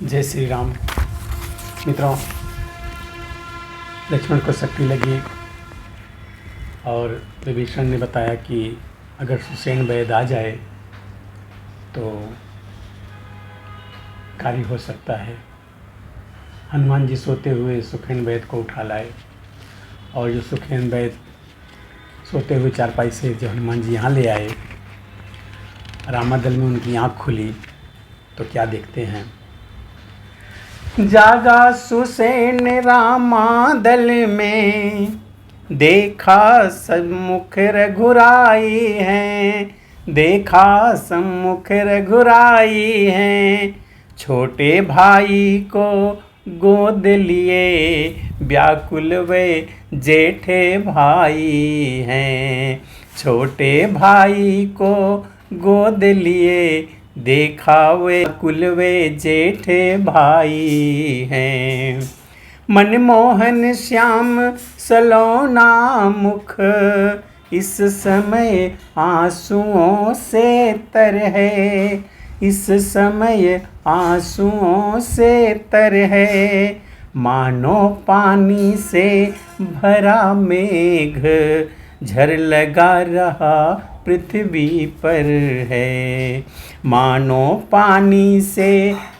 जय श्री राम। मित्रों, लक्ष्मण को शक्ति लगी और विभीषण ने बताया कि अगर सुसेन वैद आ जाए तो कार्य हो सकता है। हनुमान जी सोते हुए सुखेन वैद को उठा लाए और जो सुखेन वैद सोते हुए चारपाई से जो हनुमान जी यहाँ ले आए, रामादल में उनकी आँख खुली तो क्या देखते हैं। जागा सुसेन रामादल में, देखा सम्मुख रघुराई हैं, देखा सम्मुख रघुराई हैं। छोटे भाई को गोद लिए, व्याकुल वे जेठे भाई हैं। छोटे भाई को गोद लिए, देखा वे कुलवे जेठे भाई हैं। मनमोहन श्याम सलोना मुख, इस समय आंसुओं से तर है, इस समय आंसुओं से तर है। मानो पानी से भरा मेघ, झर लगा रहा पृथ्वी पर है। मानो पानी से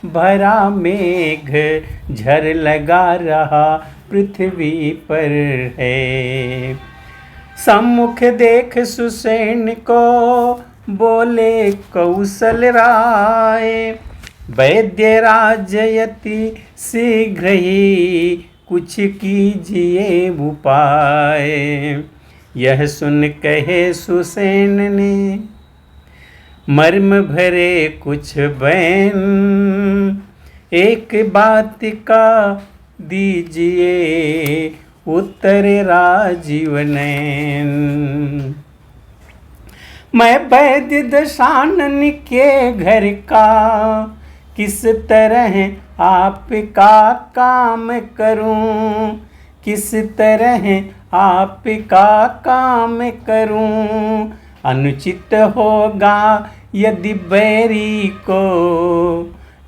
भरा मेघ, झर लगा रहा पृथ्वी पर है। सम्मुख देख सुसेन को बोले कौशल राय, वैद्य राजयति शीघ्र ही कुछ कीजिए उपाय। यह सुन कहे सुसेन ने, मर्म भरे कुछ बैन, एक बात का दीजिए उत्तर राजीव नैन। मैं वैद्य दशानन के घर का, किस तरह आपका काम करूं, किस तरह आपका काम करूं। अनुचित होगा यदि बैरी को,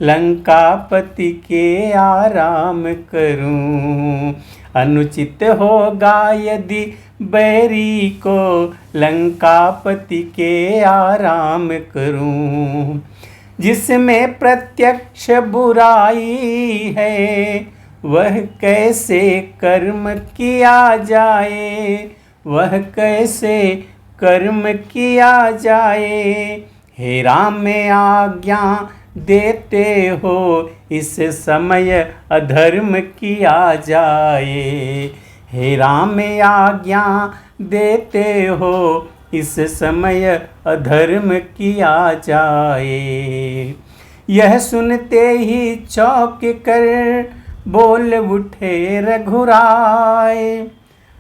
लंकापति के आराम करूं। अनुचित होगा यदि बैरी को, लंकापति के आराम करूं। जिसमें प्रत्यक्ष बुराई है, वह कैसे कर्म किया जाए, वह कैसे कर्म किया जाए। हे राम आज्ञा देते हो, इस समय अधर्म किया जाए। हे राम आज्ञा देते हो, इस समय अधर्म किया जाए। यह सुनते ही चौंक कर बोल उठे रघुराय,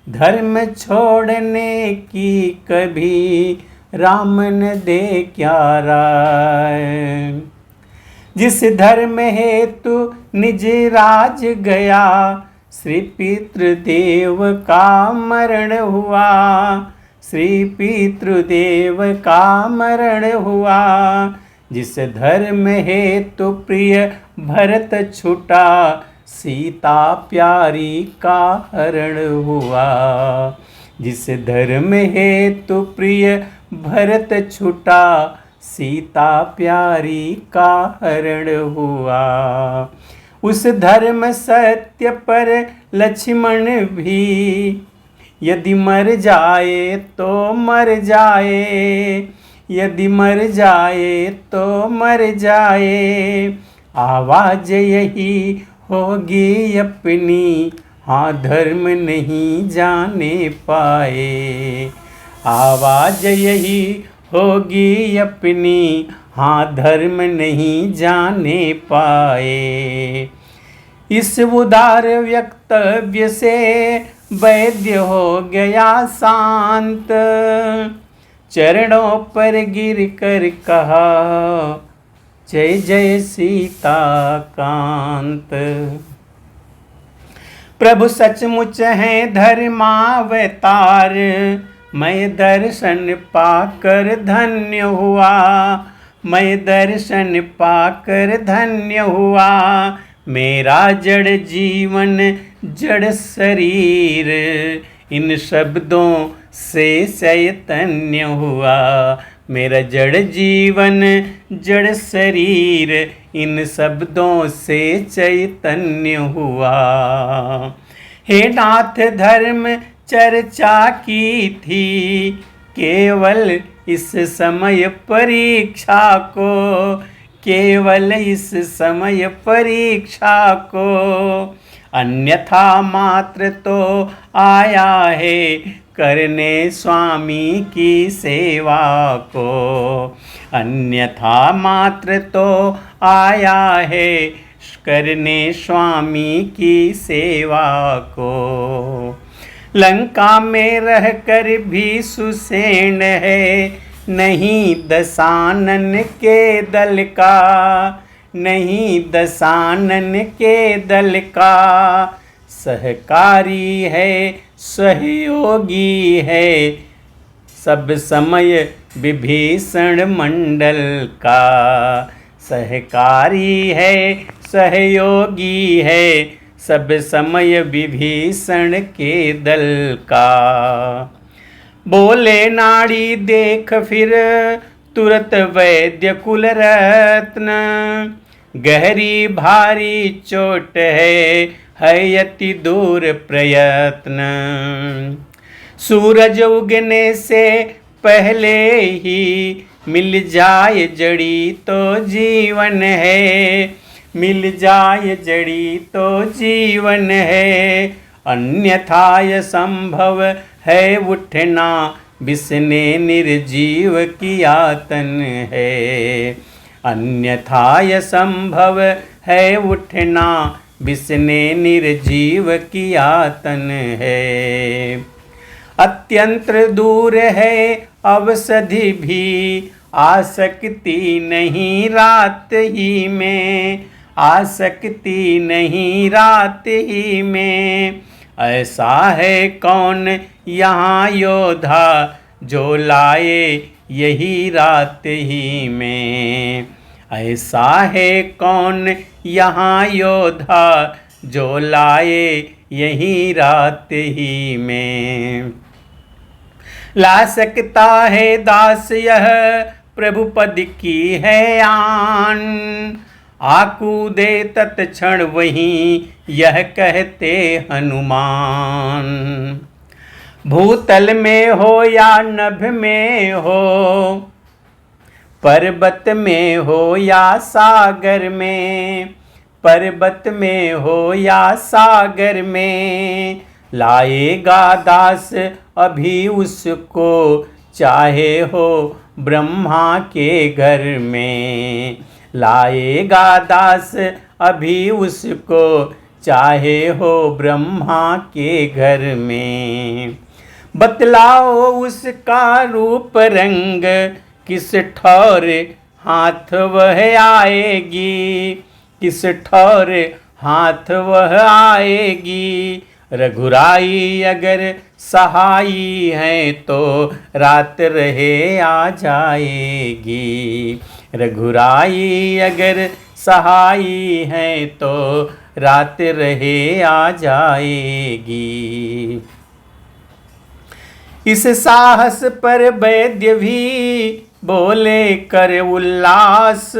धर्म छोड़ने की कभी राम न दे क्या राय। जिस धर्म हेतु निज राज गया, श्री पितृदेव का मरण हुआ, श्री पितृदेव का मरण हुआ। जिस धर्म हेतु प्रिय भरत छुटा, सीता प्यारी का हरण हुआ। जिस धर्म हेतु प्रिय भरत छुटा, सीता प्यारी का हरण हुआ। उस धर्म सत्य पर लक्ष्मण भी, यदि मर जाए तो मर जाए, यदि मर जाए तो मर जाए। आवाज यही होगी अपनी, हाँ धर्म नहीं जाने पाए। आवाज यही होगी अपनी, हाँ धर्म नहीं जाने पाए। इस उदार वक्तव्य से वैद्य हो गया शांत, चरणों पर गिर कर कहा, जय जय सीता कांत। प्रभु सचमुच हैं धर्मावतार, मैं दर्शन पाकर धन्य हुआ, मैं दर्शन पाकर धन्य हुआ, मेरा जड़ जीवन जड़ शरीर इन शब्दों से चैतन्य हुआ। मेरा जड़ जीवन जड़ शरीर इन शब्दों से चैतन्य हुआ। हे नाथ धर्म चर्चा की थी केवल इस समय परीक्षा को, केवल इस समय परीक्षा को, अन्यथा मात्र तो आया है करने स्वामी की सेवा को। अन्यथा मात्र तो आया है करने स्वामी की सेवा को। लंका में रहकर भी सुसेन है नहीं दशानन के दल का, नहीं दशानन के दल का, सहकारी है सहयोगी है सब समय विभीषण मंडल का। सहकारी है सहयोगी है सब समय विभीषण के दल का। बोले नाड़ी देख फिर तुरत वैद्य कुल रत्न, गहरी भारी चोट है अति दूर प्रयत्न। सूरज उगने से पहले ही मिल जाए जड़ी तो जीवन है, मिल जाए जड़ी तो जीवन है। अन्यथा यह संभव है उठना बिसने निर्जीव की आतन है। अन्यथा यह संभव है उठना बिसने निर्जीव की आतन है। अत्यंत दूर है अवसधि भी आसक्ति नहीं रात ही में, आसक्ति नहीं रात ही में। ऐसा है कौन यहाँ योद्धा जो लाए यही रात ही में। ऐसा है कौन यहाँ योद्धा जो लाए यही रात ही में। ला सकता है दास यह प्रभु पद की है आन, आकूदे तत्क्षण वहीं यह कहते हनुमान। भूतल में हो या नभ में हो, पर्वत में हो या सागर में, पर्वत में हो या सागर में, लाएगा दास अभी उसको चाहे हो ब्रह्मा के घर में। लाएगा दास अभी उसको चाहे हो ब्रह्मा के घर में। बतलाओ उसका रूप रंग किस ठौर हाथ वह आएगी, किस ठौर हाथ वह आएगी। रघुराई अगर सहाई है तो रात रहे आ जाएगी। रघुराई अगर सहाई है तो रात रहे आ जाएगी। इस साहस पर वैद्य भी बोले कर उल्लास,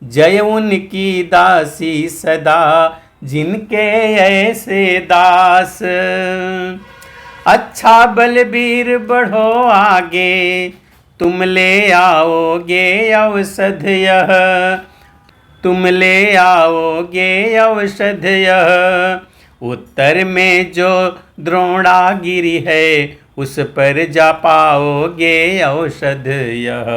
जय उनकी दासी सदा जिनके ऐसे दास। अच्छा बलबीर बढ़ो आगे तुम ले आओगे औषध यह, तुम ले आओगे औषध यह। उत्तर में जो द्रोणागिरि है उस पर जा पाओगे औषध यह।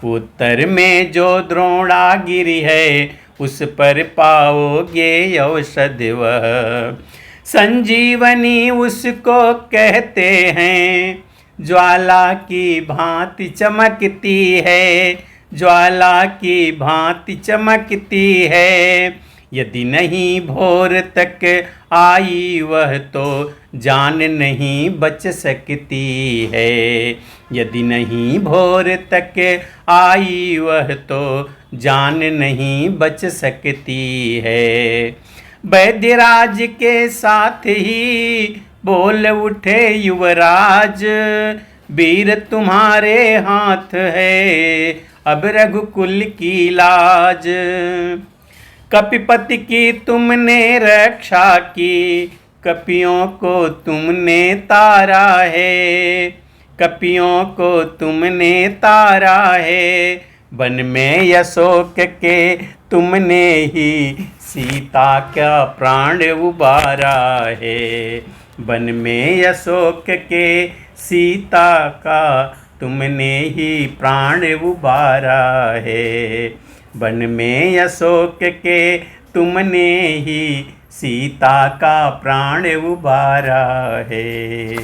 उत्तर में जो द्रोणागिरि है उस पर पाओगे औषध वह। संजीवनी उसको कहते हैं ज्वाला की भांति चमकती है, ज्वाला की भांति चमकती है। यदि नहीं भोर तक आई वह तो जान नहीं बच सकती है। यदि नहीं भोर तक आई वह तो जान नहीं बच सकती है। वैद्यराज के साथ ही बोल उठे युवराज, वीर तुम्हारे हाथ है अब रघुकुल की लाज। कपिपति की तुमने रक्षा की, कपियों को तुमने तारा है, कपियों को तुमने तारा है। वन में अशोक के तुमने ही सीता का प्राण उबारा है। वन में अशोक के सीता का तुमने ही प्राण उबारा है। वन में अशोक के तुमने ही सीता का प्राण उबारा है।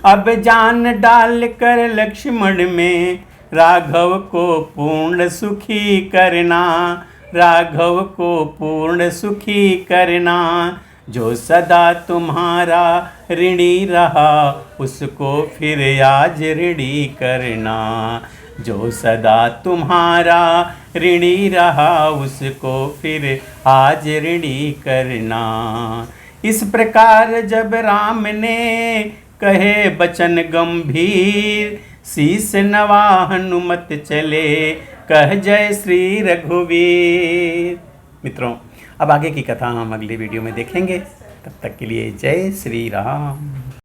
अब जान डाल कर लक्ष्मण में राघव को पूर्ण सुखी करना, राघव को पूर्ण सुखी करना। जो सदा तुम्हारा ऋणी रहा उसको फिर आज ऋणी करना। जो सदा तुम्हारा ऋणी रहा उसको फिर आज ऋणी करना। इस प्रकार जब राम ने कहे बचन गंभीर, शीस नवा हनुमत चले कह जय श्री रघुवीर। मित्रों, अब आगे की कथा हम अगली वीडियो में देखेंगे। तब तक के लिए जय श्री राम।